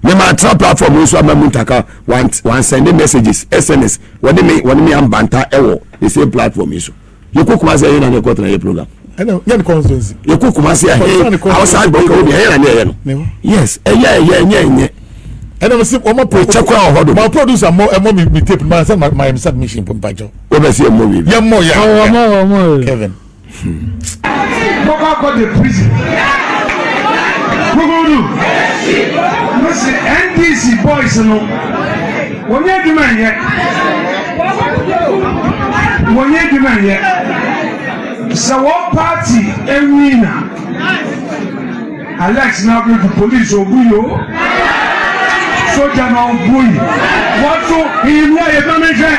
me ma tra platform so ama Muntaka one send messages SNS when me am banta ewo the same platform so you cook ma say na the quarter na program yeah the constituency you cook ma say outside boka obi here na no yes yeah and I say my producer me tape my submission from Pajo we see more Kevin Boka got the prison listen NDC boys no when you demand yet so what party and winner Alex now go to police or buyo soldier now buy what so he know you don't mention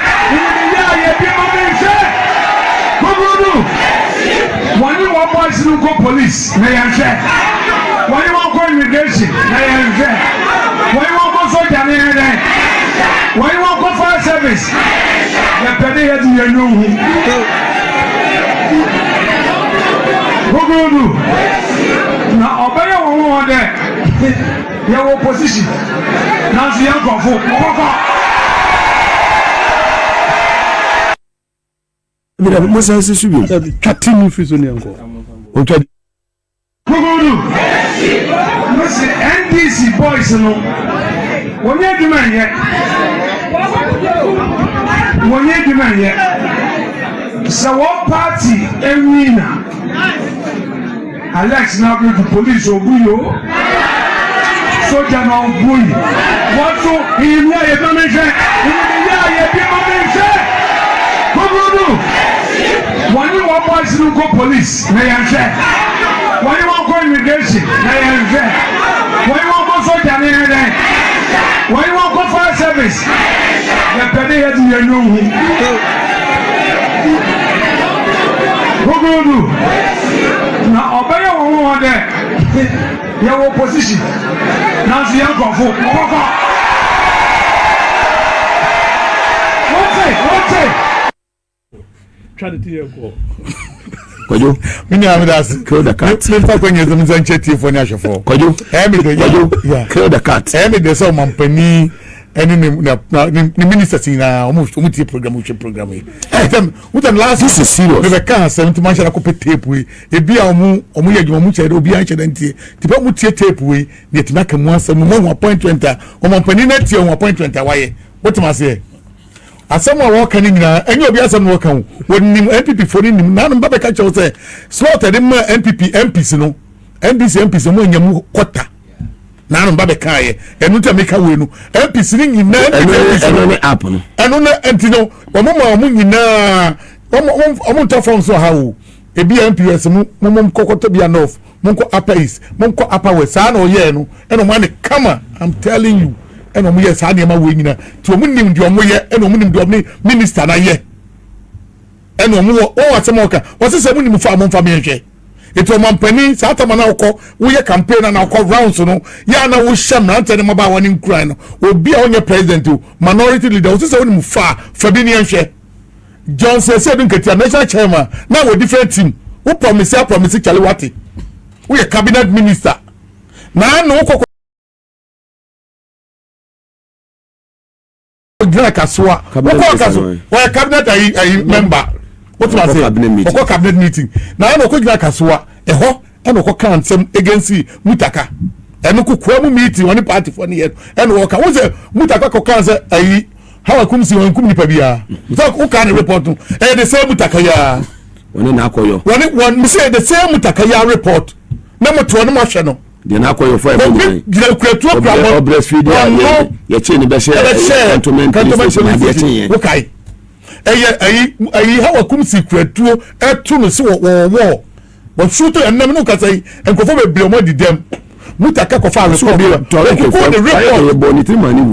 when you want boys to go police na yanse when you want go immigration na yanse when you want go soldier na yanse when you want go fire service the pede here to you know who na obey one there your opposition now see young Akufo Mira, Musa se subiu. Catino fiz o nengo. Listen, NDC boys no. When you demand yet. So what party and winner? Alex now go to police or buyo. Soldier now buy. What so he know you don't mention. When you want boys to go police, na yanse. When you want go immigration, na yanse. When you want go soldier, na yanse. When you want go fire service, the pede here to you know who. Now obey one there. Your opposition. Now see young Akufo. What's it? Try to hear go. Kojo, me am that kill the cat. Me fa kwenye zo mzanche ti for na shofo. Kojo, Kojo, kill the cat. Me dey so mampani eni ni minister tin na omu ti program yi. Utem last this is serious. Me be kan 70 man shara ko pe tape we. E bia omu ye djuma mu chere obi an chere ntie. Ti pa mu tie tape we, ne ti na ka mu asem mo 1.20. O mampani na tie 1.20 waye. What am I say? Asem wa wo kan nyina enye obi asem wo kan wonim NPP for nim na no baba ka che wo say slot dem NPP MPs no NDC MPs mo nyam kwota na no baba ka ye enu ta meka we no MPs ni nyina enu ne app no enu na enti no mo nyina mo to from so how e bi MPs mo kokoto bia north mo ko upper east mo ko upper west na o ye no enu ma ne kama I'm telling you eno mo ye sa de ma we nyina ti o munim de o mo ye eno munim de o ni minister na ye eno mo o asem o ka o se munim fa mo fa me hwe eto mampani sa atama na ukọ wo ye campaign na ukọ rounds no ya na wo hyam na ntene mo ba woni nkran no obi a onye president o minority leader o se munim fa bi ni hwe John Asiedu Nketia national chairman na wo different team wo promise chale wati wo ye cabinet minister na no ukọ Kaswa or cabinet member. What was it? Cabinet meeting. Now I know Kaswa, and can some against Muntaka. And no Kumu meeting on the party for the year. And walk. I was a Muntaka cancer. How I couldn't see one Kumipabia. Who can report and the same Muntaka. When we say the same Muntaka report. Number 2 no the NAPO your friend you change the share okay how come secret to no so war but shoot and no can say and go for be more dem Muntaka ko fa report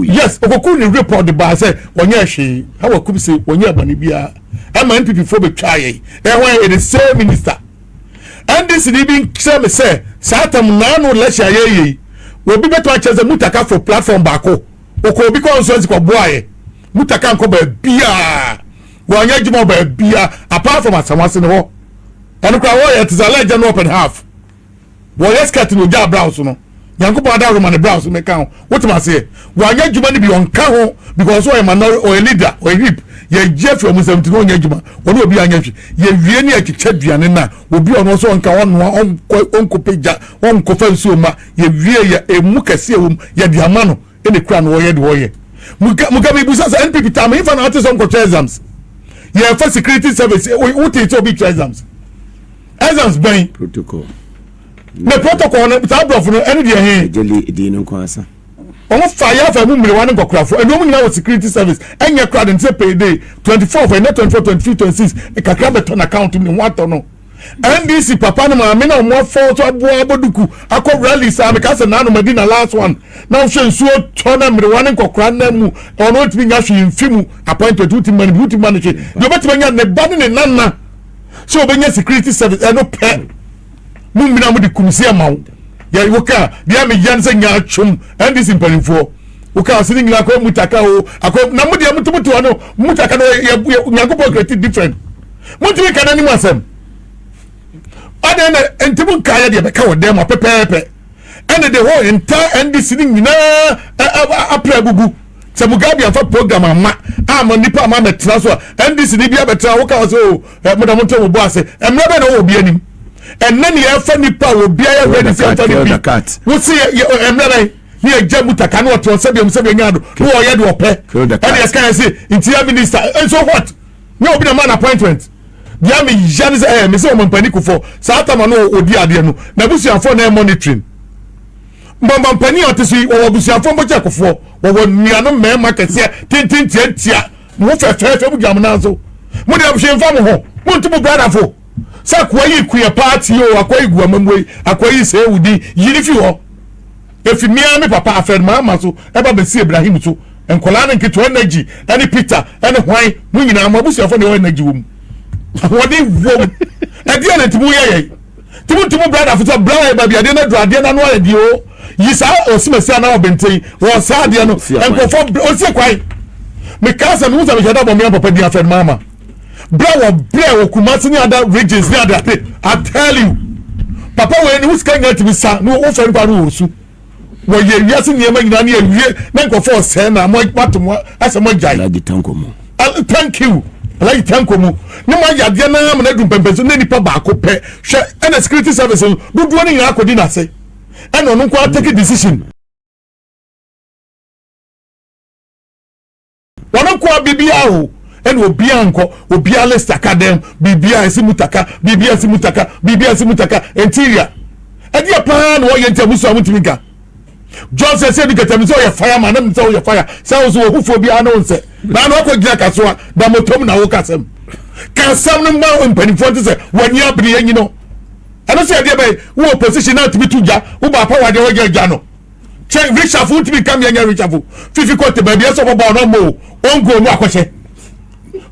yes ko ni report the bar say onye hwe how come say onye bani bia am NPP for be try e when the same minister and this even say Satam nanu lesha ye we be beto acheze Muntaka for platform bako oko bi ko so ko boaye Muntaka nko ba bia wanya juma ba bia apart from asamase ne ho eno kwa wo it is a legend open half wo yes cat no ja brown so no Yankupo Addo man the browse me kan what ma say wa nya djuma ni bi on ka ho because o man or a leader or a whip ye Gyamfi o musem tino nya djuma wonu obi anya hwe ye wie ni akitwa duane na obi ono so onka wonu onko peja onko fansu ma ye wie ye emu kase ewum ye di amano ene kura no ye de wo ye muga bi busa sa NPP tam if an artist on control exams ye for security service we take to be exams ben protocol the protocol no ta brof no ene de he jeli di no kwasa on fire for mu mire wan nkokrafo eno mu nyina security service enye crowd and say payday 24 for net 24 23 26 e kakra beton account ni wato no NDC papa no ma me na mo for to abo aboduku akọ rally sa me ka se na no Medina last one now hwe nsuo tona mire wan nkokra na mu ono timi nya hwe mfimu appointment duty man de obetime nya ne ba ne nanna so obenya security service eno pe mu mina mu de kumsi amawo ya woka dia me yan se nya chum NDC mpalinfo woka asini ngila ko Muntaka o akọ na mu dia mutumutu ano Muntaka no Nyankopon create different mutumi kana ni masem adena entimu kaya de be ka wodem pepepe ene de ho enta NDC ni nyina apra bubu se mugabi afa program ama nipa ama metra so NDC ni bia betra woka so modamonto wo bo ase emre be na wo bi anim enne ne afa nipa wo bia ya ready for the wo see emre ni eja Muntaka no to se bi nya do wo ye de ope ene ska say interior minister and so what no be na man appointment dia me janize me se o mpani kufo sa atama no odi ade no na busuafo na monitoring mbamba mpani otisi wo busuafo mbocha kufo wo nuano mema kese tintintia mo fefe bu jam na so mo de abhemfa mo ho mo ntumu brother fo sa kwa yi kuye party o akwa igua mamwe akwa yi se udi yiri fi ho efi mia me papa afred Mahama so eba be si Ibrahim so enkola na nketo energy ene Peter ene hwan mo nyina mo busuafo ne energy wo mu wodi wo ade na timu ye timu brother fo so brother ba bia de na do ade na no ade o yisa osimesi na obenten wo sa ade no enkofo osie kwai me kasa me uza me jada bo me papa dia afred Mahama bra wo kumasi ni other regions ni other I tell you papa we ni uska nya tibi sa no wo fa npa no osu wo ye wiase ni ema nyina na ewie na enkofo se na mo pato asa mo jai la gitanko mo thank you like tanko mu ni ma ya de na ma na dum pempeso na nipa ba ko pe hwe ena security service dudu ni ya akodi na se ena onu kwa take decision wana kwa bibia o ena obia nko obia list academy bibia esi Muntaka interior edi apa na wo ye ntamuso amutimika Johnson said que tu as fireman and so your fire. Sounds who for be announced. Now, no, Kaswa, Damotom, now, Casam. Casam, no more in penny for say, when you are being, you know. I don't say, dear, who position out to be to Ja, who by power, the Jano. Check rich of food to become young rich of 50 quarter, baby, yes, about no more. On go, no question.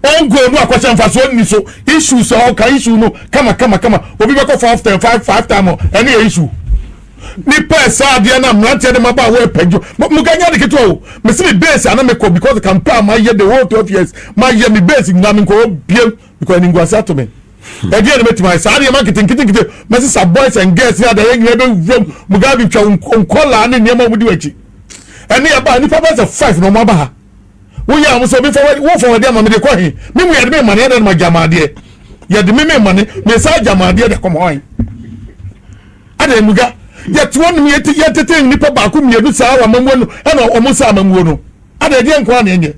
On go, no question for so issues, all kind issue, no, come on. We'll be back off after 5 times, any issue. Ni pesa dia na mrantia de maba we pejo muganya de keto me se base ana me ko because campaign my year the whole 12 years my year me base na me ko biem because ni ngwasa to me e dia na metima sa dia marketing kitikite me se boys and girls ya da yen be mugabi twa onkola na niam amudi wachi ene ya ba ni papa se 5 no maba ha wo ya mo so be forward dia ma me de ko he me mu ya de me mane na ma jamade ya de me mane me sa jamade de kom hoy ade muga yet one me yet nipa ba ku mienu sa wa mamuo no na omo sa mamuo no ada de nko na enye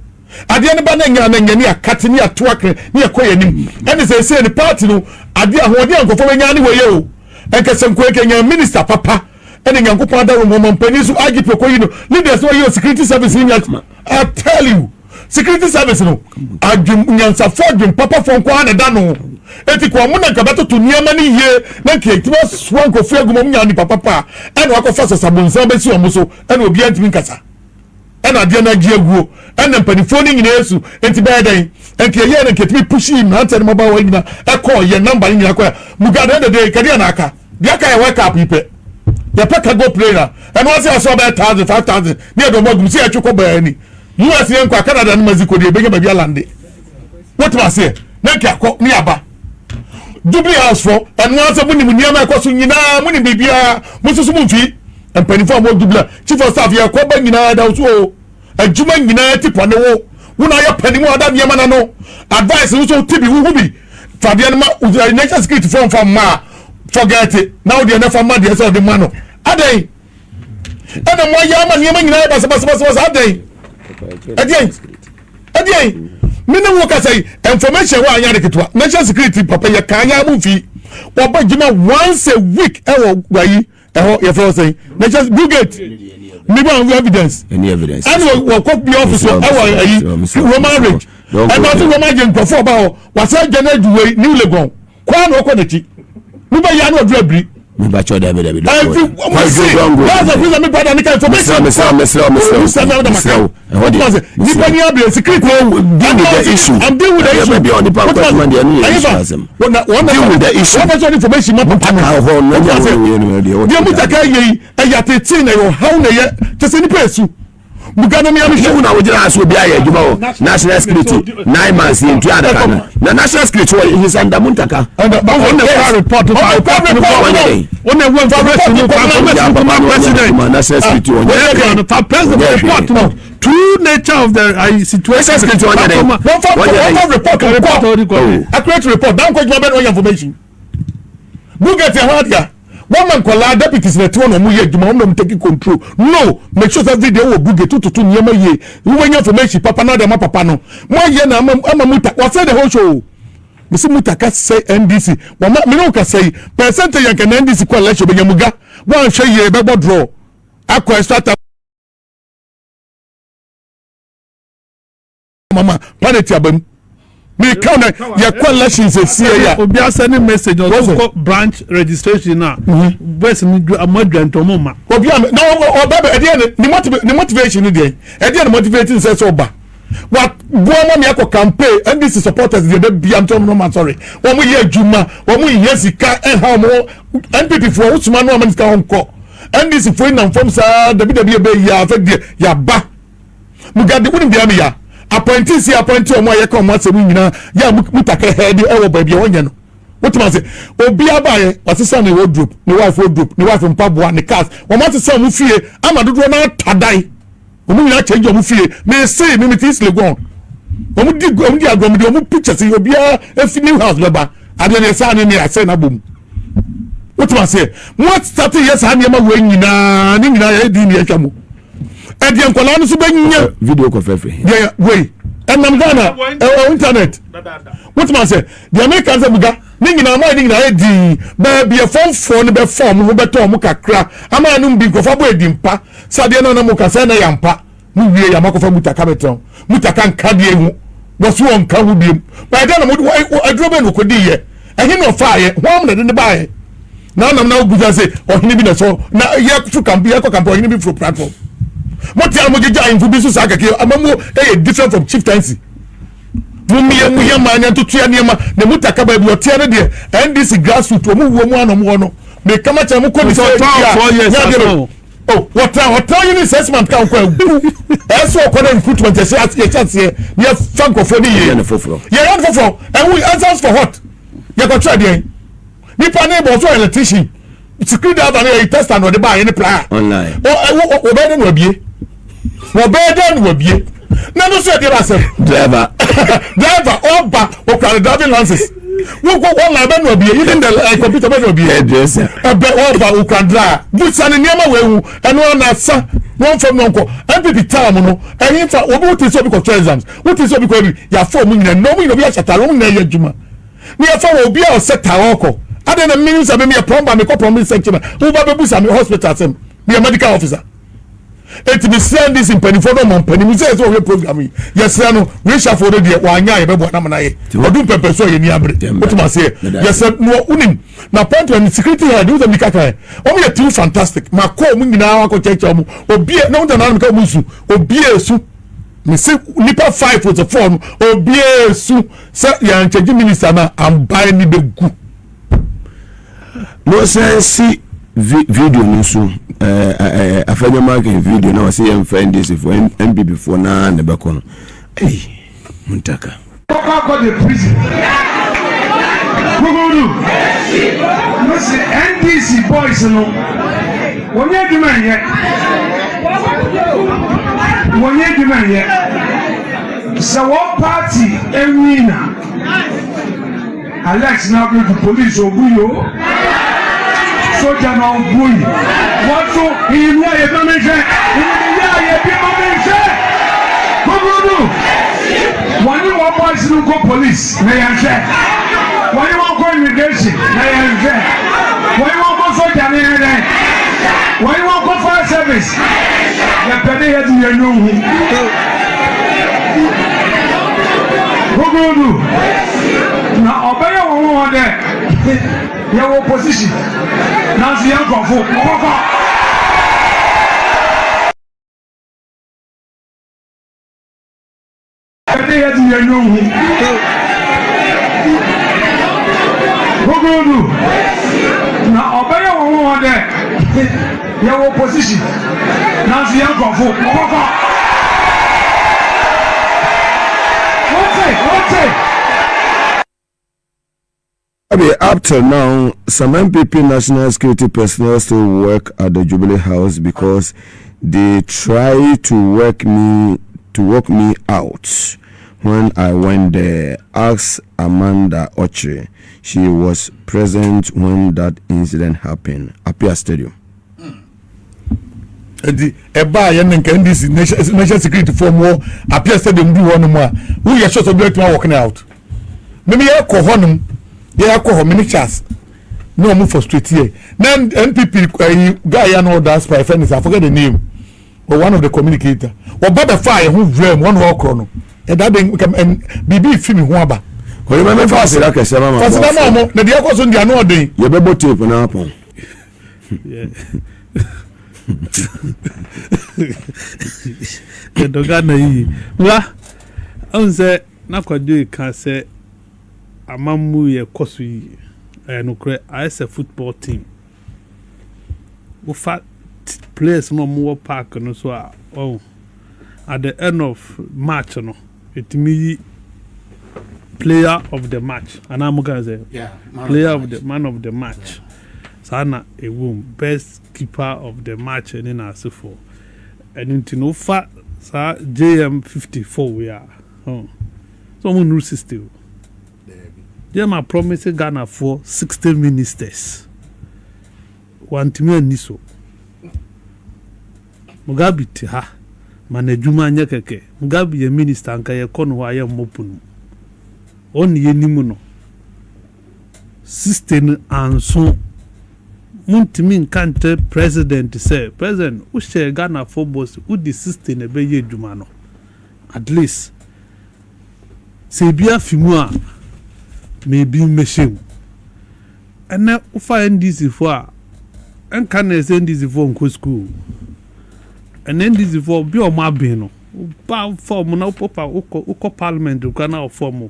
ade ne ba na nya na nya ni akate ni atoakre ni ekoye nim ene se ni party no ade ahode ankofo benya ni weye o enkese nko ekenya minister papa ene Nyankopon Addo mo mampani so agipe koyi no leaders wey security service in yatma I tell you security service no adwum nyansa fodwum papa fon ko na da no eti ko mo na nkabato to niama ni ye na nketiwa swan ko fu agumom nya ni papa ene wakofa sasabonsa be si omo so ene obi antimi nkasa ene ade na gie aguo ene mpanifo ni nyina yesu enti be den enke ye na nketimi pushi na ante mo ba wa nyina e ko ye number ni nyina ko mugada de kadi na aka dia ka ye wake up ipe ya peka go player ene wase aso be 1000 5000 ni do mogum si atwiko ba ni US yen kwa Canada no maziko de benya bia lande what was here na ke akọ ni aba Jubilee House for and once muni niam ekoso nyina muni bibia mususu mumfi and penifo mo dubla chief of staff ya ko ba nyina da so adwuma nyina tipo ne wo wona ya panimu ada nyama na no advice wo so tibi wo bi fabia na national security from ma forget it now the never man the so the man no adai ana mo ya ma nyama nyina basa adai adai mina wo ka say information wa anya de ketwa national security papa ya kan ya mu fi wo ba juma once a week e wo gbayi e ho ye for say national Bugate me ba evidence any evidence and wo cop the officer e wo Roman rich and not Roman gen ko for ba wa say general duwe new legon kwa na ko na ti me ba ya na odra me ba cho da be that's the reason me brother nika information I'm dealing with the issue on the power deal with the issue what information ma papa the Muntaka ye ya tetin na yo how na ye tese ni pesu mugano mi am show na wojira aso bia ya adwuma national security 9 months in tuada kana na national security is under Muntaka and on the report on the one president national security on president report no true nature of the situation security on report accurate report down ko juma be information Bugate hadia one man call deputies na tuwa no mu ye djuma no take control no make sure that video wo Bugate to nyema ye when information papa na dem papa no mo ye na ama muta what say the whole show Mr. Muntaka say NDC me no ka say percentage yanka NDC ko election be nyamuga wan hwe ye be draw akọ extra mama paneti abam me count your elections see ya obi send message on branch registration na best ni amadwanto mama obi na oba e the motivation dey e dey motivating say so ba what Bawumia me akọ campaign and this is supporters dey be am tom no man sorry wo mo ye adwuma wo mo ye sika e ha mo NPP for usuma no man sika honko and this for na form sa be ya affect dey ya ba mugade woni bia me ya appointee omo ye ko mo asem nyina ya Muntaka head e wo ba bia wonye no what man say obi abaye wasesa na wardrobe ni wife mpaboa ni cars wo ma sesa mu fie amadodo na tadai omu nyina change omu fie me say me metis legon omu di agomdi omu pictures obi a fi new house beba ade ne sa ne ase na bom what man say what start yes ha ne ma we nyina ni nyina ya di ni atwa mu e di enkola no so benya video ko fefe yeah we enam Ghana internet what man say the Americans buga ni nyina ma ni nyina edi ba bia form ne be form ho beto mo kakra ama no mbi ko fa bo edimpa sade na mo kasa na yampa mu wie ya makofa Muntaka beton Muntaka nkade hu wo so on ka hu biem ba da na mo adrobe no ko di ye ehi no fa ye ho am na de ba ye na nam na obuja say ohini bi na so na ye fu kambi ye ko kambi ohini bi fro platform mo ti am gija info bi so sa kake amamu e different from chieftaincy mu ye ma nya tutua niema na Muntaka ba bi otia ne de NDC grassroots o mu wo mu anom no me kama cha mu ko bi so 4 years oh what you need assessment kan ko eso ko na recruitment say at chance here near franco for the year yeah for and we answers for what you go try there ni panel bo so electrician security that na test and the buy any plan online o be no bie na no so dey asem driver oba o can driving license wo na be no bie even the computer be no bie hairdresser be oba o can drive but san niam wewu eno na sa won from nko MPP time no eyin fa obi wo tese obi ko exams wo tese obi ko bi ya form nyina no mu obi a chatalo mu na ya djuma ni ya fa obi a seta woko ade na means abi me plumber me ko plumber section wo ba be busa me hospital sem me medical officer it be send this in penifo no peni mu say so we program yes no we shall for the wa anya ye be bo na mana ye odun pepe so ye ni abre what ma say yes no unim na point when security head do the mikaka o me too fantastic ma ko mu nyina wa ko cheche mu obi no na na ka mu su obi esu me say nipa 5 with the phone obi esu say ya ncheji minister na am buy ni be gu no say see video no so Afenyo marking video na wasi em friend this for MPP for na ne beko no Muntaka ko the prison Gugudu no say NDC boys no Wonye Dumanye. Wonye Dumanye. So what party Emina? Alex now go to police Obuyo. Soja na Obuyo. What so he know you don't mention. When you want boys to go police, may I say? When you want go immigration, may I say? When you want go soldier, may I say? When you want go fire service, the penny head in your room. Who go do? Now obey your one there. Your opposition. Now the young Kofu. Now obey your one there. Your opposition. Now the young Kofu. Up till now, some MPP national security personnel still work at the Jubilee House because they try to work me out. When I went there, asked Amanda Otchere. She was present when that incident happened. Apia Stadium. The NDC national security form war Apia Stadium do one more. Who you shot of black man walking out? Maybe I call honum. Yeah, I call her many chance. No move for straight here. Then NPP guy and all that spy friends. I forget the name. Or one of the communicator. Or Baba Fire who blame one war chrono. And that then and BB film Waba. When you remember fast like a seven, the dear was on the another day. You better tape an apple. The Dogana. Well, I say, Nakadu can say, Amamu ye Kosui, and I say football team. We fat players no more park and so oh. At the end of match, no, it me player of the match. And I'm gonna say, player of the man of the match. Sana a womb best keeper of the match and in our for. And into no fat, sir, JM 54 we are. Oh, someone who still. JM promising Ghana for 60 ministers. One to me and Niso Mugabe Tiha. Manejuma nyekeke Mugabe ye minister anka ye kono wa ye mopunu oni ye nimu system anso muntimi nkante president say president who share Ghana for boss who the system ebe ye djuma no at least se bia fimu a maybe meshem ene ufa NDC for a enka na NDC for nko school. And then this is for be or my bino. Ba form no papa uko parliament ukana form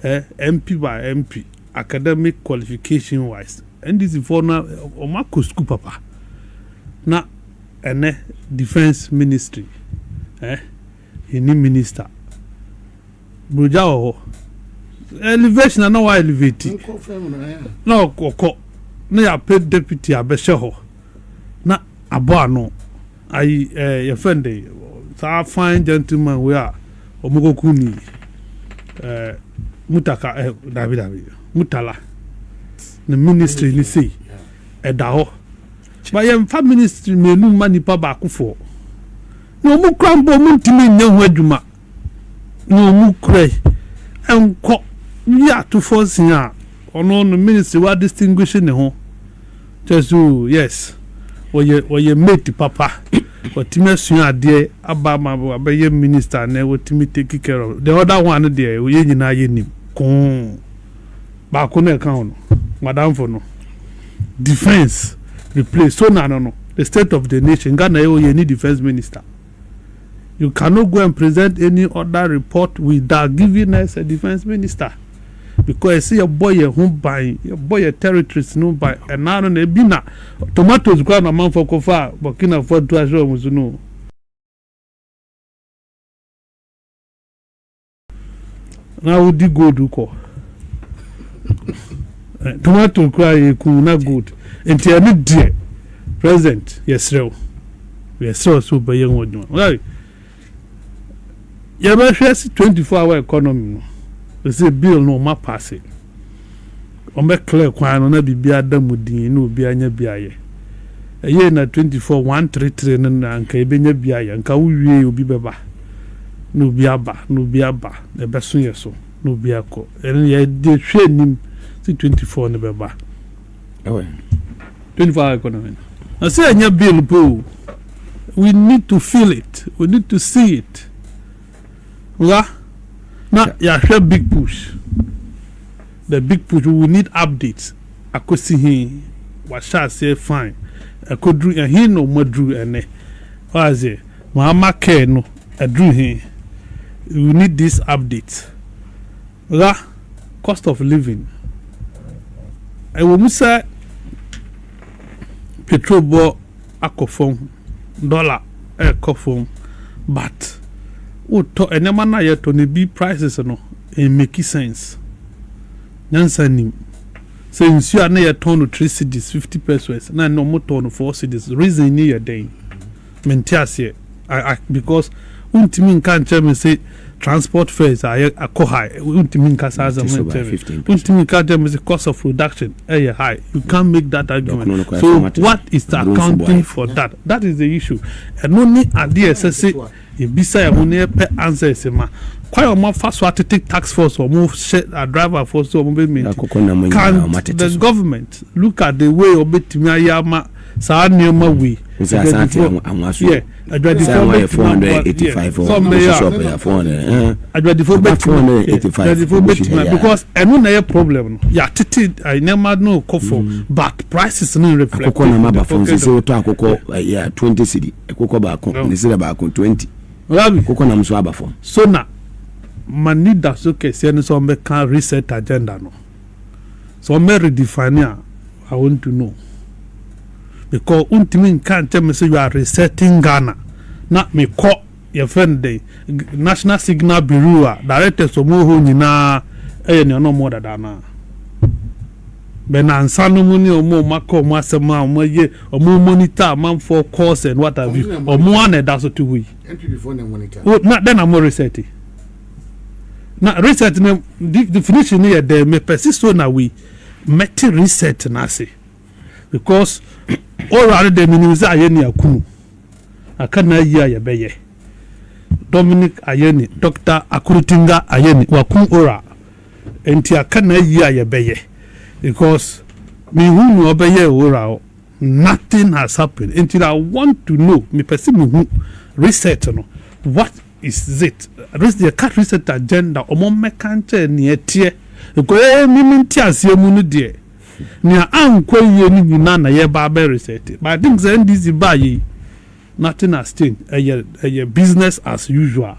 MP by MP academic qualification wise. And this is for na o ma school papa. Na ene defense ministry. Any minister. Bruja o elevation na wa elevate. No koko. Na ya paid deputy abeshe ho. Na abo ano. Your friend, a fine gentleman, we are Omogokuni Muntaka, David, Mutala, the ministry, you see, a dao. But your family ministry may no money back for. No more crumble, Muntimin, no weduma, no more cray, and Ato Forson or no ministry, what distinguishing the home. Just yes. Or you mate papa, or Timothy Adorye, Abama, Abaye minister, and they will take care of the other one there. We in Ayenim, Con Bakone account, Madame Fono. Defense replace so no. The state of the nation, Ghana, you need defense minister. You cannot go and present any other report without giving us a defense minister. Because I see your boy home by your boy territories no by and now on a bina tomatoes ground a man for kofa but can afford to assure was no. Now would you go to call tomato cry cool not good and tell me dear President, yes, so super young one. Well, you have 24-hour economy. They say bill no ma pass it. On make clear kwan na bibia adam mudin no bia nya biaye. A year na 24 133 na nka ebenya biaye nka wuwie obi beba. No biaba e beso yeso no biako. En ye de hwe nim si 24 ne beba. 24 economy. I say nya bill po. We need to feel it. We need to see it. Now, yeah, big push. The big push, we will need updates. I could see him. What shall I say? Fine. I could do and he no more drew and what is it? Mahama care no. I drew him. We need this update. Cost of living. I will say petrol bo akofon dollar akofon but to enema na ye to ne bi prices no e make sense nyansa nim say nsu ana ye ton no 3 cedis 50 pesos na no mo ton no 4 cedis reason ni ye dey mentiase because untimi nkan cheme say transport fares are high untimi nka saza untimi nka cheme say cost of production high you can't make that argument so what is the accounting for that is the issue and only idea say Ibisa ya mune pe answer sema kwa o ma faso take tax force or move a driver force or move can the government look at the way obetimi ayama sa nioma we Asante amwaso yeah adwadi 485 adwadi 485 because enu na problem no ya titi I never know kofo but prices no reflect akoko na maba fonse se to akoko ya 20 cedi akoko ba kon ni sire ba kon 20 Rabi koko na mso abafo so na manida so kese ni so me can reset agenda no so me redefine I want to know because ultimately can't tell me say you are resetting Ghana na me call your friend the National Signal Bureau director so mo ho nyina e ne no more than na benansa no mu ni omo mako mo asema omo ye omo monitor man for course and what have you omo an da so to we before na monitor na then am reset na reset na definition here there me persist so na we met reset na say because already the minimize ayeni akunu akana yi ayebeye Dominic ayeni Dr. Akurutinga ayeni wakun ora enti akana yi ayebeye because me who obeye ora nothing has happened until I want to know me person me who reset no what is it the cat reset agenda omo mekante ni etie because me tiasie mu no de ni ankwa ye ni nyina na ye ba be reset but I think the NDC buy nothing has changed a business as usual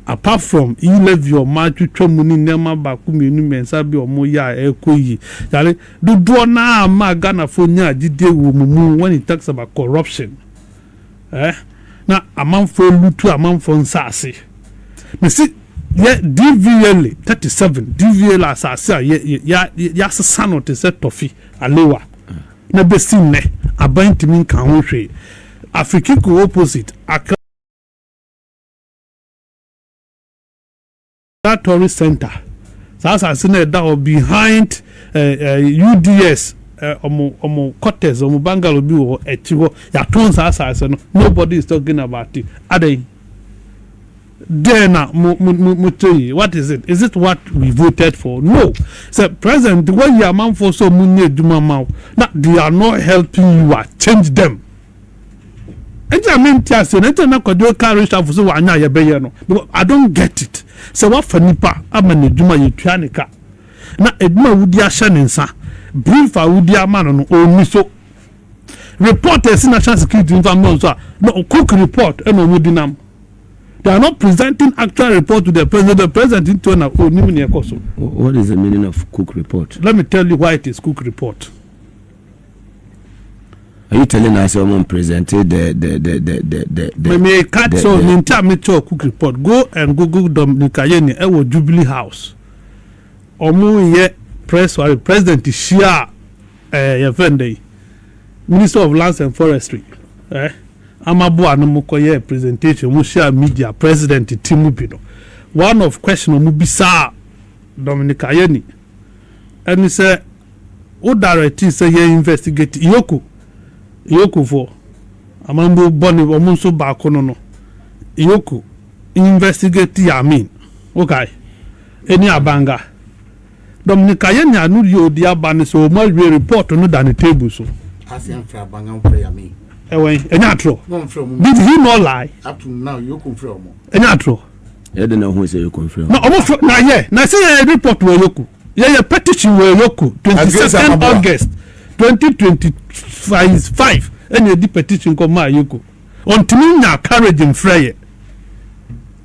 apart from you leave your match to money nema ba ku menu mensa bi omo ya ekoyi yare do na ma Ghana for nya gide wo mumu when it talks about corruption na amanfo lutu amanfo nsase me see yeah DVL 37 DVL asase ya sano te set tofi alewa na besin ne abantimi kan ho hwe African opposite that tourist center sasa na da behind UDS omo quarters omo bungalow bi wo etiwo ya ton sasa no nobody is talking about it adai then what is it? Is it what we voted for? No. So president, the way you are man for so many now they are not helping you change them. I don't get it. So what for nipa amani duma yituanika na eduma wudi ashanensa brief wudi amano no oni so reporters national security information no cook report eno mudinam. They are not presenting actual report to the president. The president into an what is the meaning of cook report? Let me tell you why it is cook report. Are you telling us someone presented the me cat so me cook report. Go and Google Dominic Ayeni ewo Jubilee House. Omu ye press or president is share your friend Minister of Lands and Forestry amaboa no mo koye presentation mo share media president Tinubu no one of question no bisa Dominic Ayeni and he say o direct say ye investigate Iyoku for amambo boni omo so ba kono no Iyoku investigate yamin okay any abanga Dominic Ayeni anu yo di abane so mo report no dan the table so Asian fra banga prayer yamin Enyatro. Did he not lie? Up to now, you confirm. Enyatro. I don't know who say you confirm. No, almost now, yeah. Now, say a report where Yoku. Yeah, petition where Yoku. 22nd August 2025. Any the petition come my Yoku. On Timina carriage in Freya.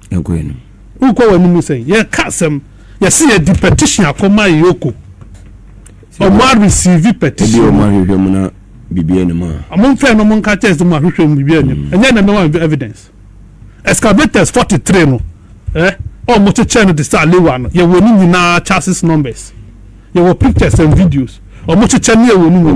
You're going. Who call when you say, yeah, Kassam. You see a the petition come my Yoku. Or more receive petition. Among friend among catches the man and then no evidence. Excavators 43 no. Almost a channel the start one. You will need na chassis numbers. You will pictures and videos. Almost a channel will need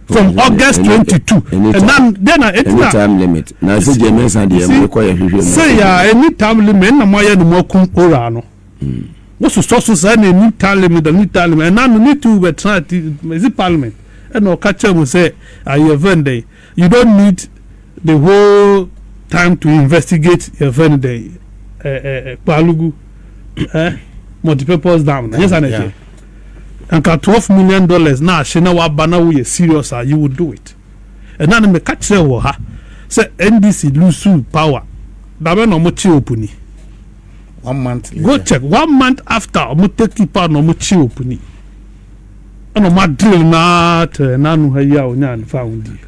from August 22. And then any time limit. Now say James and the say any time limit na moya no more kum ora no. What's the sources and a new parliament, and now we need to try to parliament. And no catcher will say, you don't need the whole time to investigate your Vende Palugu multi-purpose dam. Yes, and $12 million now, Shina Bana we serious, you would do it. And now the catcher will say NDC lose power. Dabe no mochi opuni. 1 month later. Go check 1 month after omo take part no mochi opuni. Ano ma drill na nu haya onya found.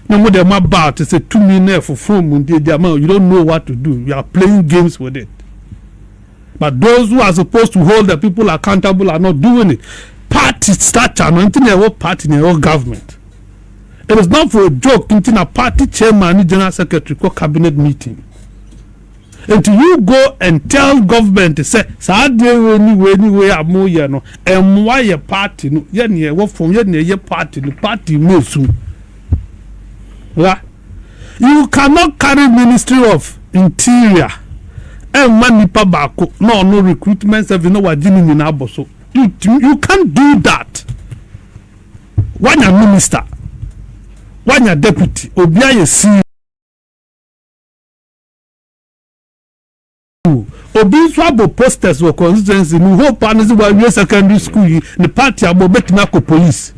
No more them about say 2 million for phone you don't know what to do. You are playing games with it. But those who are supposed to hold the people accountable are not doing it. Party structure, no anything party in your government. It is not for a joke. Into a party chairman, general secretary, call cabinet meeting. Until you go and tell government to say, anyway, I'm more, you know, and why a party, no, yeah, what from your party, the party moves soon. You cannot carry Ministry of Interior and money pabako, no recruitment service, no what dealing in Aboso. You can't do that. When you're minister, when you're deputy, Obia you see. Obi swabo posters were constituency no hope and we secondary school the party abo betima ko police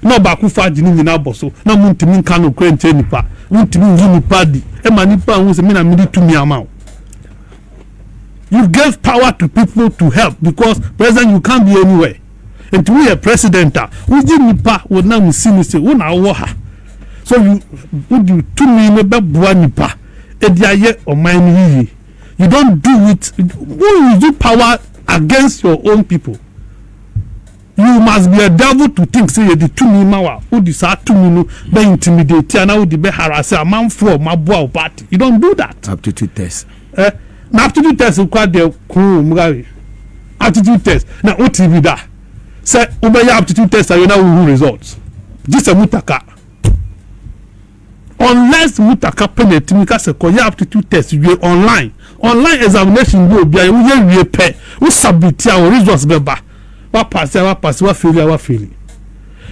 no ba ku fa jini nyina boso na muntimi nka no kwente nipa muntimi ngi nipa di e ma nipa hu se me na me di tumi ama. You give power to people to help because president you can't be anywhere and we a president we di nipa we na musini se we na wo ha so you would you tumi me be bua nipa e di aye o man yi. You don't do it. When you do power against your own people, you must be a devil to think say you the 2 million who decide 2 million be intimidate and now the be harass a man for my boy party. You don't do that. Aptitude test. Now aptitude test is quite the cool mugabe. Aptitude test. Now what TV that? Say obey aptitude test and you know results. This a Muntaka. Unless Muntaka penalty because you aptitude test you online examination go be we pay we submit our results beba wa pass wa fail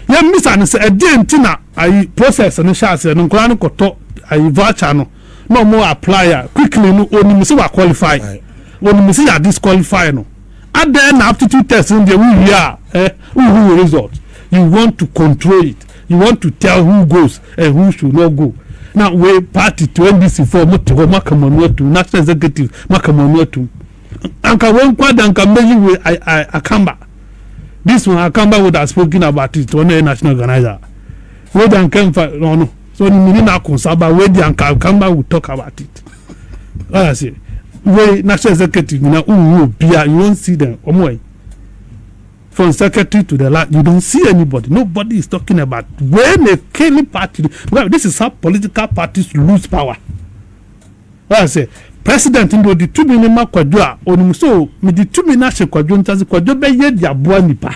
you miss and say a day ntina I process no chance no nkora no koto I voucher no more apply quickly no only say we qualify only say you disqualify no and then aptitude test in the we are who result you want to control it, you want to tell who goes and who should not go. Now we party to NDC for Mahamadu to national executive Mahamadu Anka one quad Anka maybe we I Akamba. This one Akamba would have spoken about it to a national organizer. We don't come for no. So the Minina Konsaba where the Anka Akamba will talk about it. I say we national executive you won't see them omwe. From secretary to the last, you don't see anybody. Nobody is talking about when a Kenny party. Well, this is how political parties lose power. Well, I say, president in the 2 million kwadua, on so me the 2 million kwadua ntazi kwadua be ye dia boa nipa.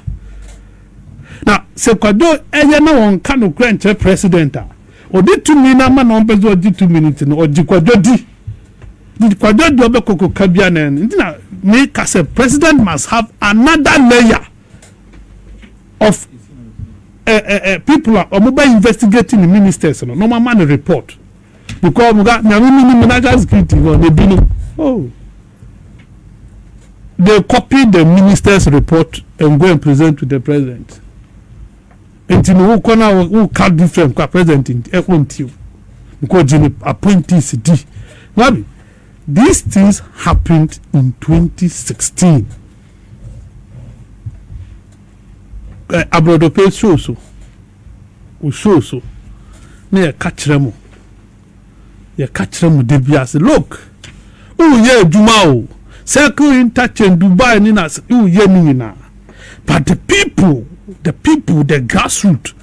na se Kwadwo eye na won ka no kra president a odi 2 minutes ma no pezo odi 2 minutes no odi Kwadwo di Kwadwo di obekoko kabia na ntina me ka say president must have another layer of people are investigating the ministers no normal man report because we got national security no they be no oh they copy the minister's report and go and present to the president. And you know who can't different president in F1 because you appointees D. These things happened in 2016. Abrodo show so. Me catch them. You catch them with the bias. Look, oh yeah, Jumao. Circle interchange Dubai nina nina. But the people, the grassroots,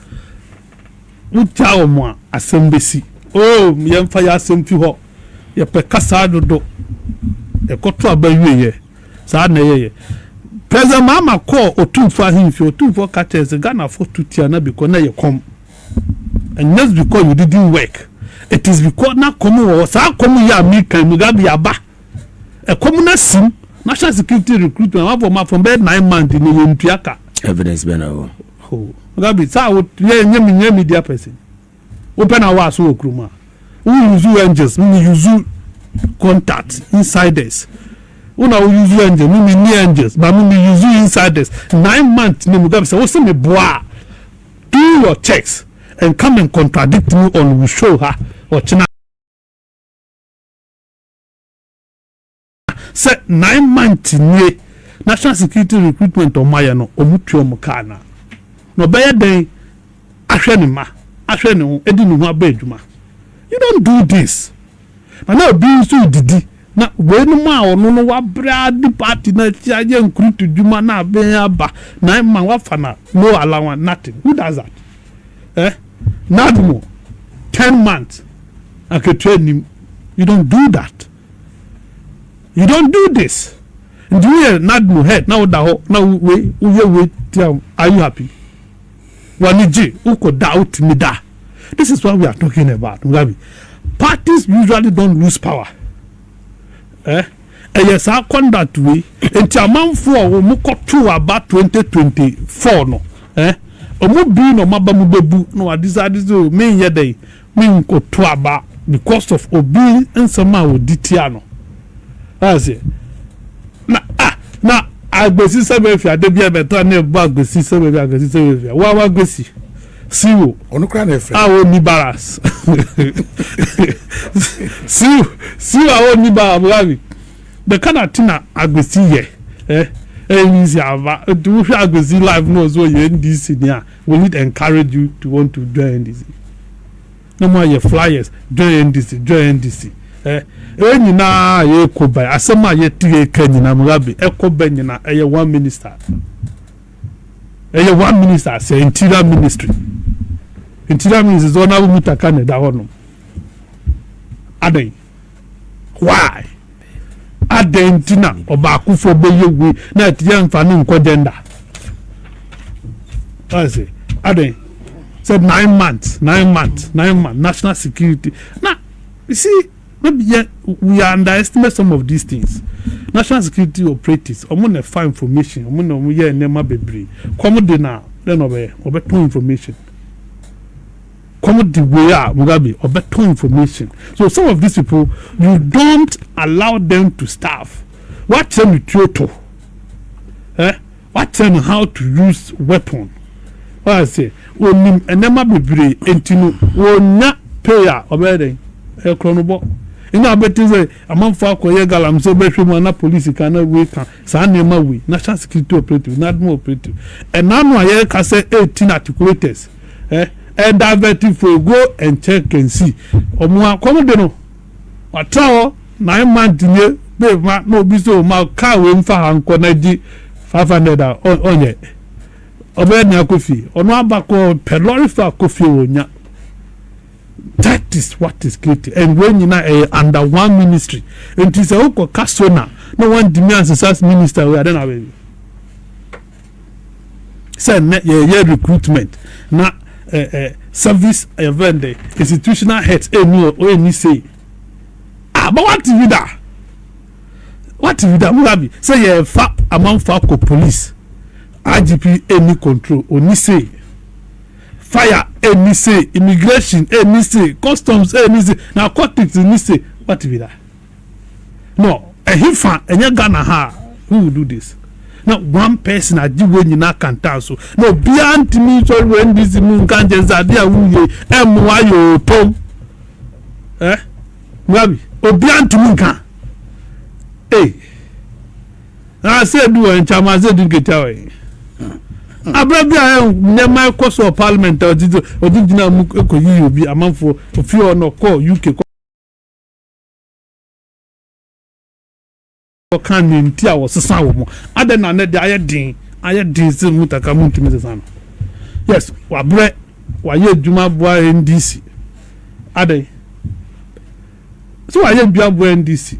Utaomwa assembly. Oh, Yamfaya Sempi ho. Ye pekasa dodo. E koto abaye ye. Sa na ye. President Mahama call otumfa himfi otumfa catches Ghana for tutiana because na ye come. And just because you didn't work. It is because na komu wo sa komu ya mi kan Mugabe aba. A communal sim, national security recruitment, from bed 9 months in Muntaka. Evidence, Benno. Oh, Gabi, so you media person. Open our so kruma. We use angels, we use contact insiders. We now use angels, we near angels, but we use insiders. 9 months, Mugabe say, what's me boy? Do your checks and come and contradict me on we show her or China. Say 9 months in national security recruitment on Maya no omutuo mukana no be den ahwenima ahwenu edinu ho abadwuma. You don't do this na now be so didi na wenu ma ono no wa brad party na tiaje nkrutu dwuma na ben aba 9 man wa fana no allowance nothing. Who does that? Nadmo 10 months aketraining. You don't do that. You don't do this. And you not no head now we are you happy? Waniji uko doubt me da. This is what we are talking about. Parties usually don't lose power. And yes, I conduct way until man for muko to about 2024 no. Omo bi no mabamu bebu no adiza me yede me nko to about because of obi nsema oditiano. That's it. Na agbesi sebefi adebia beto na ebu agbesi sebefi wa agbesi siwo onukra na efre awo ni baras siwo awo ni baras the kind of thing agbesi ye easy ava do agbesi live no so ye NDC nia we need encourage you to want to join NDC no more your flyers join NDC nyina ye koba asema ye tie kanyina Mugabe ekoba nyina eye one minister say interior ministry is honorable Muntaka ne da hono adai why adentina oba Akufo beyewe na tie mfanu nko gender I say adai said 9 months national security now you see maybe we underestimate some of these things. National security operatives, omo find information, omo no ye nema bebre. Come de na, then obeto information. Come the way Mugabe obeto information. So some of these people, you don't allow them to starve. What them to what them how to use weapon. What I say, when nema bebre entinu wonya payer obede e kronobo. Ina beti say amanfo akoye galamsey behwemu na police kana we kan sa nema we national security operative NAPO operative and now aye ka say 18 articulators and diverted for go and check and see omo akomo de no watawo 9 months nye be ma no bi so ma ka we mfa hanko na di 500 onye obe na kofi ono abako pelorifa kofi wonya. That is what is created. And when you know under one ministry, and it is a whole casona, no one demands as minister we are then away. Say ye recruitment. Na service event institutional heads any say. But what you da? What you da? Murabi say ye fa among Falco police. IGP any control only say. Fire any say, immigration any say, customs any say, now cortex any say. What you da? No, a hifa and you Ghana ha. Who will do this? Now one person I do when you not can tell so. No beyond me so when this moon can't just idea who ye MYO Tom. Maybe beyond to me can. Hey, I said do and Chama said do get away. Abrabia never course of parliament or did you be a month for few or no call UK. Kan Nketia was san wo mo ada na ne de aye din se Muntaka muntimi se san yes wa bre wa ye djuma boa NDC ada so wa ye bia boa NDC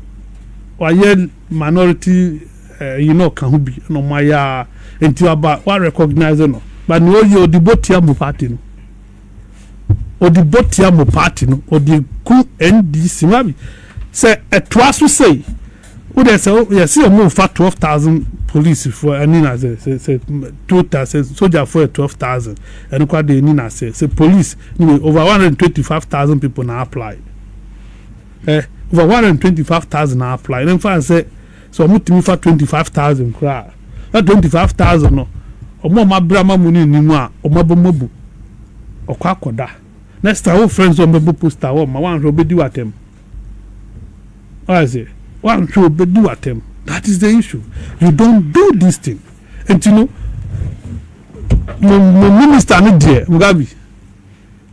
wa ye minority kan hu bi no maya enti aba wa recognize no but no ye odibotia mo party no odibotia mo party no odi ku NDC ma bi say etwaso say would they say, yes, you move for 12,000 police for a Nina say 2,000 soldier for 12,000 and quite the Nina say police over 125,000 people now apply. Over 125,000 now apply. And then say so I'm for 25,000 cry. That 25,000 no. Or more my brama money ni more or mabomobu or kwakoda. Next time friends on the poster or my one will do at them. I say. One should do at them. That is the issue. You don't do this thing. And you know, my minister not there, Mugabe.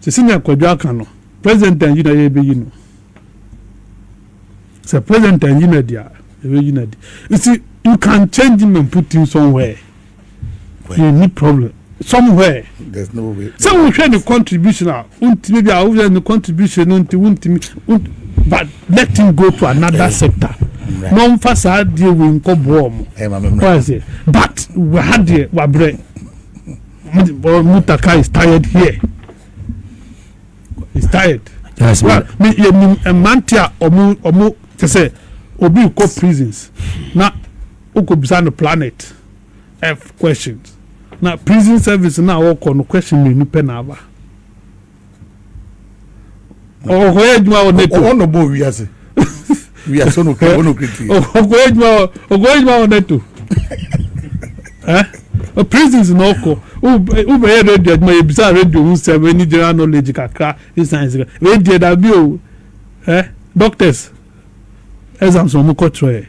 The senior Kojo Kyeremanteng, President and you know. So President and you there. You see, you can change him and put him somewhere. You need problem. Somewhere. There's no way. So we share the contribution. Maybe I will the contribution but let him go to another sector. Non facade deal with warm. But we had the Wabre Muntaka is tired here. He's tired. Yes, well, Mantia or to say Obi ko prisons. Now Uko beside the planet F questions. Now prison service now work on question me penava. Oh, where do I want to no boy? We are so no critical. Oh, where do I want to? A prison is no co. Who read my bizarre radio who said any general knowledge can is science. We did a bill. Doctors exams on Mokotre.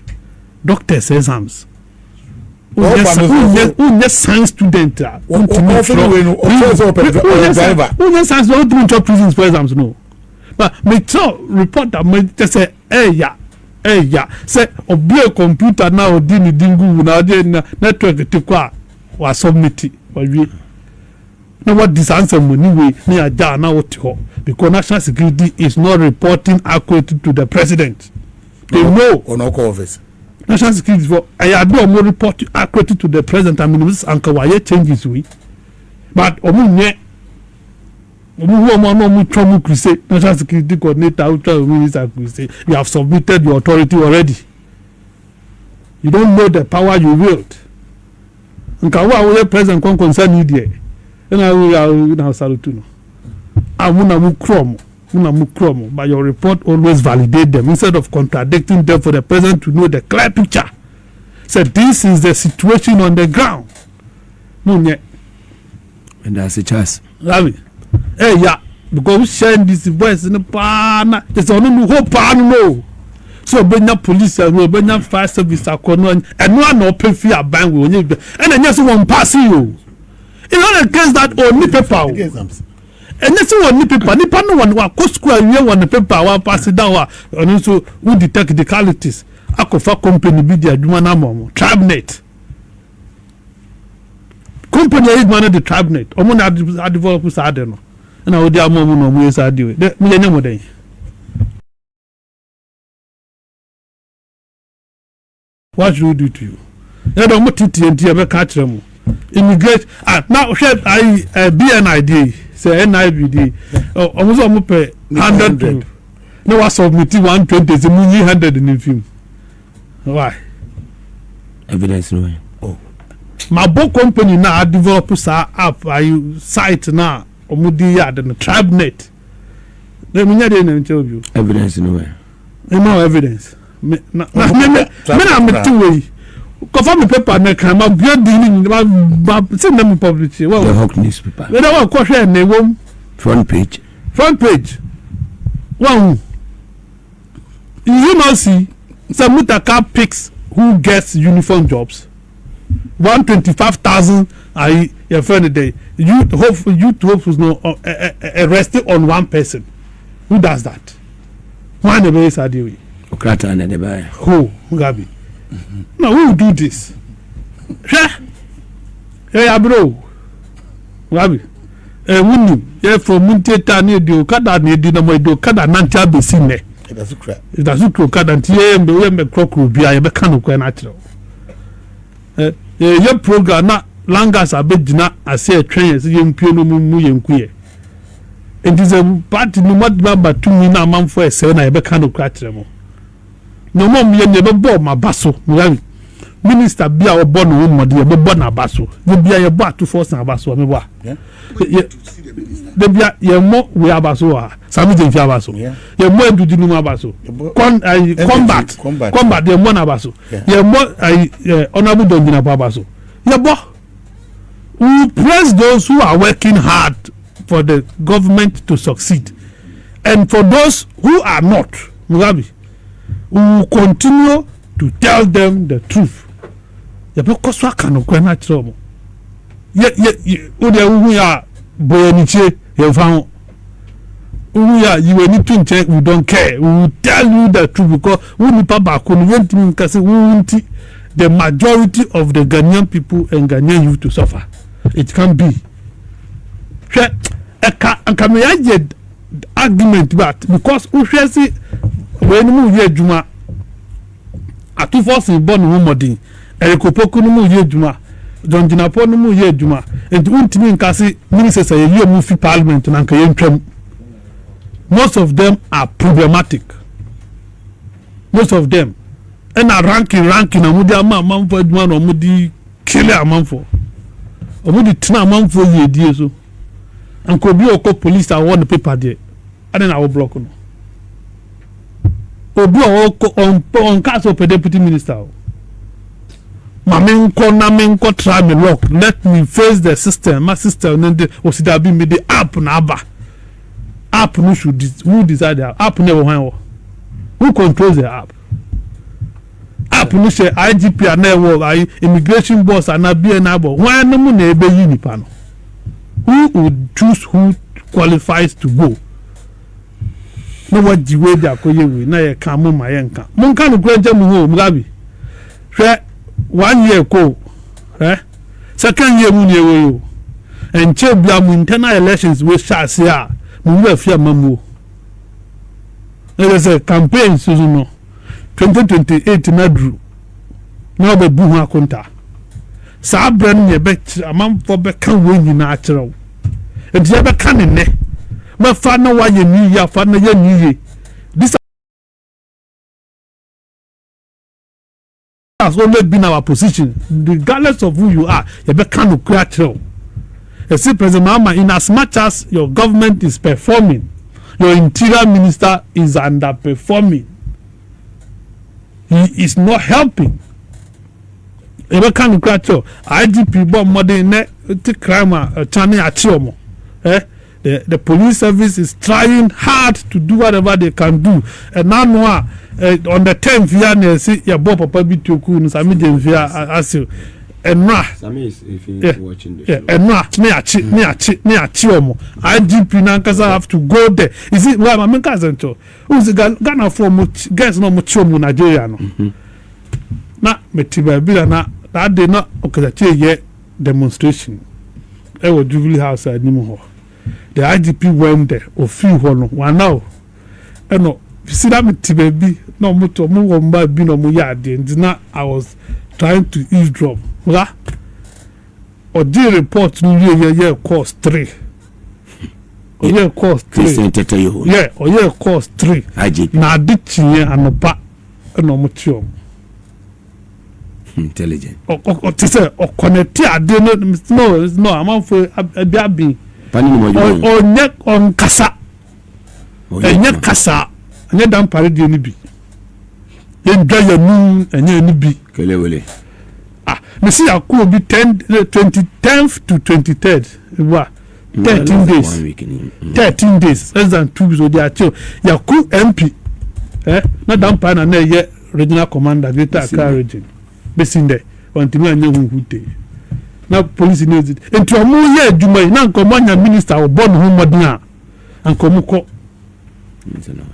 Doctors exams. Who yes science student? Who yes science don't prisons for exams no. But me tell report that me just say say obi computer now di ni dingu na dey network te kwa wa submit wa wie na what this answer money we me aja na what ho because national security is not reporting accurately to the president. They know on our office national security for I do more report accurately to the president. I mean this anka why changes we but omunye national security coordinator, ultra minister, you have submitted your authority already. You don't know the power you wield. And the president can concern you there. And I will now salute you. I but your report always validate them instead of contradicting them for the president to know the clear picture. So this is the situation on the ground. And that's a chance. Because we share this voice in the pan, there's only no pan no. So Benya police and Benya fire service are and one open fee a bank will and then just one pass you. In other case that only paper. And that's one paper. Nipa no one wa square we one paper wa pass it down and also we detect the qualities. Akufo company be the aduma na mo TribeNet. Company is manage the TribeNet. Omo na developers are there no. And I would have more no more side do it. What should we do to you? I don't want to TNT ever catch them. immigrate now share BNID say NIBD almost almost pay 100 no was submit 120 say mu 100 in film why evidence no my book company now develop sa app site now omudi ya the tribe net they me dey na tell you evidence no no evidence me na me two way confirm me paper na kan ma building ma say na me publish well the Hawk newspaper we don't want share na wom front page one you know see some Muntaka picks who gets uniform jobs 125,000 your friend a day youth hope was no arrested on one person who does that one the base Addo Okrata and the buy who Gabby now who do this yeah bro Gabby wuni yeah from Muntaka near the Okada near the mo do Okada nanta be seen it does it Okada ntie me crocro bia ye be kan ko na kire your program na langas abegina ase atwen ase ye mpie no mu ye nkuye it is a party no mad to me na manfo ese na ye be kan ko akire mo no mom ye ne be bo ma baso minister bia obo no mo de ye be bo na baso ye bia ye bo Ato Forson abaso me bo de bia ye mo we abaso ha Sammy Gyamfi abaso ye mo edudu no abaso combat ye mo na abaso ye mo honorable Dongina abaso ye bo we praise those who are working hard for the government to succeed and for those who are not Mugabe we will continue to tell them the truth ye be koso aka no kwa na kire mo ye o de wu ya boyaniche ye fa ya you need to check we don't care we will tell you the truth because we need back on the majority of the Ghanaian people and Ghanaian youth to suffer. It can be a argument but because we see when we hear Juma Ato Forson born woman Erikopoku no mu ye Juma John Jinapo no mu ye Juma and untimi nkase ministers say ye mu fi parliament na nka ye ntwam. Most of them are problematic. Most of them. And a ranking amudi amam for one omudi killer amam for. Omudi tina amam for ye die so. And could be oko police I want the paper there. And then I will block no. Obi on cast of a deputy minister. Maminko try me lock. Let me face the system. My system and the was that be me the app na aba. App no should who decide the app never who controls the app no say IGP and never immigration boss and na BNIB why no mu na ebe yi nipa no who would choose who qualifies to go no what the way they akoye we na ye kan mo ma ye nka mo nka no kura mu ho Mugabe hwe 1 year ko second year mu ne we yo enche bia mu internal elections we sha se a mu afia mamu there is a campaign season 2028 na dru na be bu ho akonta sa brand ye be amamfo be kan we nyina a kirew enti ye be kan ne ma fa na wa ye ni ya fa na ye ni ye this has always been our position regardless of who you are ye be kan ku a kirew. You see, President Mahama, in as much as your government is performing, your interior minister is underperforming. He is not helping. IGP bomb modern crime channel the police service is trying hard to do whatever they can do. And now on the 10th year, see your Bob Papa Bituku, Sammy Gyamfi as you. And Sammy is if he's watching the show. And IGP Nankasa have to go there. Is it why my cousin to who's the Ghana for much guys no much Nigeria no. Na metiba bila na that day not okay ye demonstration. I was Jubilee House at Nimo. The IGP went there or few one now. And no see that metiba bi no much mo bi no mo yard and I was trying to eavesdrop. or the report no cost 3. Oye cost 3. Yeah, oye cost 3. Na adichi anopa no mutio. Intelligent. O ti say o connect ade no amanfo abi. Pani ni mo jo. O nye on kasa. Enye kasa. Enye dan pare de ni bi. Yendwa ya nu enye ni bi. Kelewele. Me see Yaku be 10th to 23rd. Wa 13 days. 13 days. Less than 2 weeks. So they are chill. Yaku MP. Na dan pa na ye regional commander Greater Accra region. Besin there. Until me anya huhute. Na police needs it. Enti omo ye adwuma na nkomo anya minister obon ho modern a. Ankomo ko.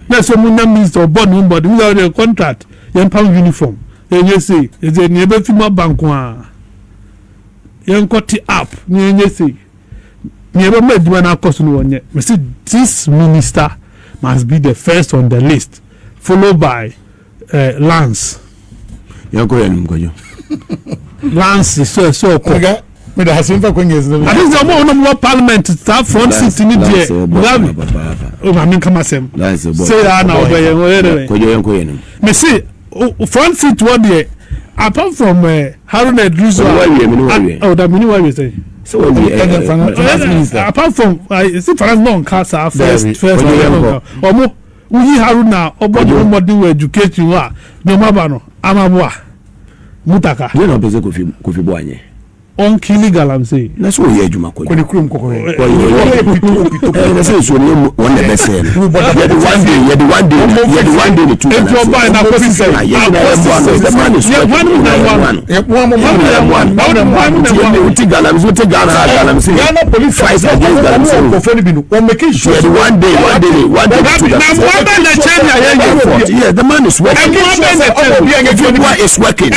Na so mu na minister obon ho modern without a contract. Yan pound uniform. Yenye say eze ni ebe fima banko a yenkoti app ni yenye say ni ebe meduma na cost no wonye. Me say this minister must be the first on the list, followed by Lance. Yanko yen mkojo. Lance so okay. Me da hasimfa kwenyezi no. Adi ze mo no parliament staff front seat ni die. Mugabe. O ma min kama sem. Say na obaye wo Kojo yanko yen. Me say front seat one there, apart from Haruna Idrisu, that meaning what you say. So apart from see France non casa first omo uyi Haruna obodo modern education wa no mabano amabwa Muntaka you know beze kofi boanye on killing galamsey na so ye adwuma ko ni kurum kokoro na say so ni one the best you the one day the two and to buy na kofi say the man is one uti galamsey Ghana police fight against galamsey ko foni binu o make sure the one day yeah the man is working everyone is working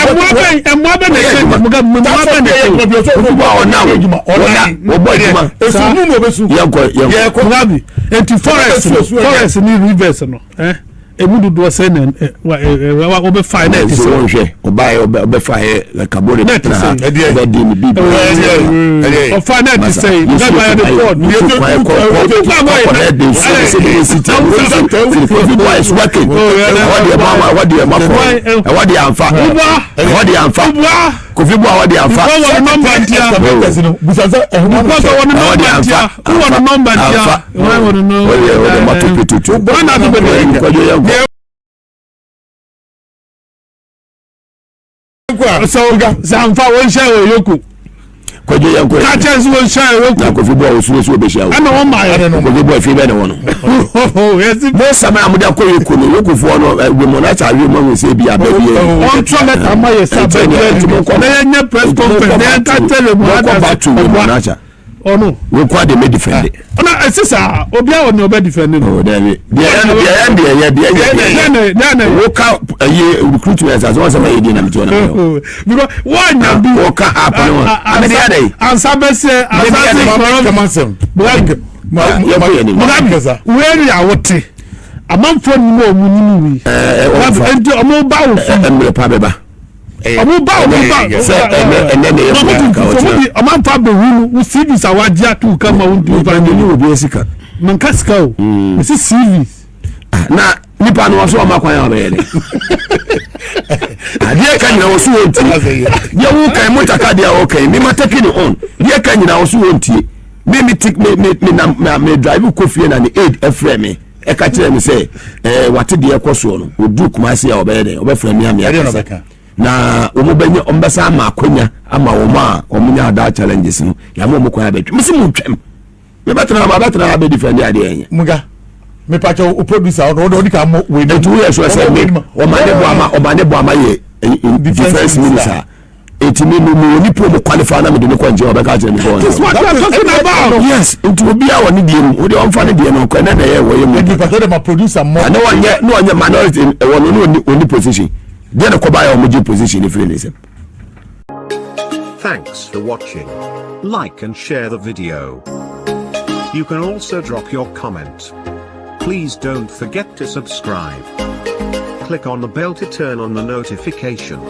forest ni rivers no emudu do say na wa obe finance so wonhwe obe fire like carbon net na be di ni bibi o finance say na buy the port ni is working what the amfa Kofi bo awadi amfa ko number ntia busaza ko number ntia ko number ntia won no o matopetutu na do be Kojo yanko so ga zamfa won share yoku Kojo yanko ka chance won share yoku na Kofi bo osuo be share ana won ma ya no Kofi bo fi be na won yes mo sama amuda ko yoku no yoku fo no we mo na cha we mo se bi ababi on tro let amaye sabe na nya press conference na ka tell mo ada oh no we kwa de me defend ona sisa obi a won obi defend no oh David the woka recruitment as one say dey na me tona because one na bi woka app no amede adai ansabe se kamasem where ya wote amanfo ni mo mu ni wi enti omo ba wo fi emre pa beba omo ba se ene ya amanfo be hu wo CV sawaji atu kama wo ndi ba ni obi esika man kaska o se CV na nipa no so ma kwan ya be ele adie ka nyina wo so wonti ye wo kan Muntaka dia wo kan me ma take ni on die ka nyina wo so wonti me tik me drive Kofi na ni aid efreme e ka kire me say wate de ekoso no odu kumase ya obede obefra mi amia na omo benye ombesa ama akonya ama wo ma omunya ada challenges no ya mo ko ya betwe misi mu twem me batena be defend ade enye muga me pacha o producer o di ka mo we do 2 years so say me o mande bo ama ye defense minister etimi no ni pro mo qualify na me de me kwanje o be ka je me go this what you are talking about yes into obi a woni die mu o de on fa ne die no ko na ye wo ye me di pacha de ma producer mo no one minority wono oni position then ko ba ya omoji position if realism. Thanks for watching. Like and share the video. You can also drop your comment. Please don't forget to subscribe. Click on the bell to turn on the notification.